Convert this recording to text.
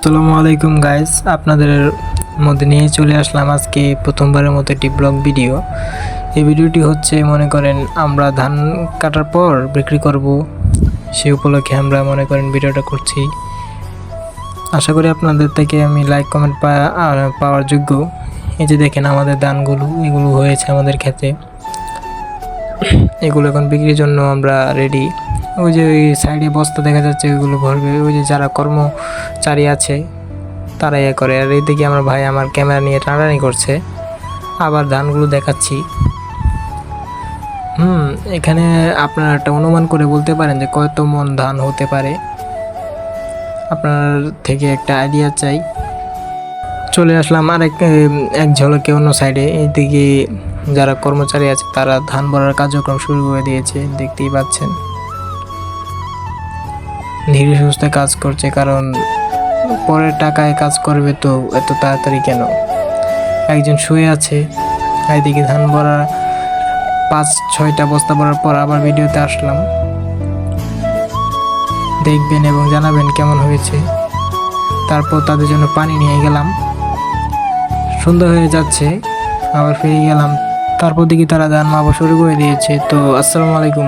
আসসালামু আলাইকুম গাইস, আপনাদের মধ্যে নিয়ে চলে আসলাম আজকে প্রথমবারের মতো একটি ব্লগ ভিডিও। এই ভিডিওটি হচ্ছে মনে করেন আমরা ধান কাটার পর বিক্রি করব, সেই উপলক্ষে আমরা মনে করেন ভিডিওটা করছি। আশা করি আপনাদের থেকে আমি লাইক কমেন্ট পাওয়ার যোগ্য। এই যে দেখেন আমাদের ধানগুলো এগুলো হয়েছে আমাদের ক্ষেতে, এগুলো এখন বিক্রির জন্য আমরা রেডি। ওই যে ওই সাইডে বস্তা দেখা যাচ্ছে, ওইগুলো ভরবে ওই যে যারা কর্মচারী আছে তারা ইয়ে করে। আর এইদিকে আমার ভাই আমার ক্যামেরা নিয়ে টানাটানি করছে, আবার ধানগুলো দেখাচ্ছি। এখানে আপনারা একটা অনুমান করে বলতে পারেন যে কত মন ধান হতে পারে, আপনার থেকে একটা আইডিয়া চাই। চলে আসলাম এক ঝলকে অন্য সাইডে। এইদিকে যারা কর্মচারী আছে তারা ধান ভরার কার্যক্রম শুরু করে দিয়েছে, দেখতেই পাচ্ছেন। ধীরে সুস্থে কাজ করছে, কারণ পরের টাকায় কাজ করবে তো এত তাড়াতাড়ি কেন। একজন শুয়ে আছে, এইদিকে ধান ভরা 5-6টা বস্তা ভরার পর আবার ভিডিওতে আসলাম। দেখবেন এবং জানাবেন কেমন হয়েছে। তারপর তাদের জন্য পানি নিয়ে গেলাম, সন্ধ্যা হয়ে যাচ্ছে, আবার ফিরে গেলাম। তারপর দেখি তারা ধান মাপা শুরু করে দিয়েছে। তো আসসালামু আলাইকুম।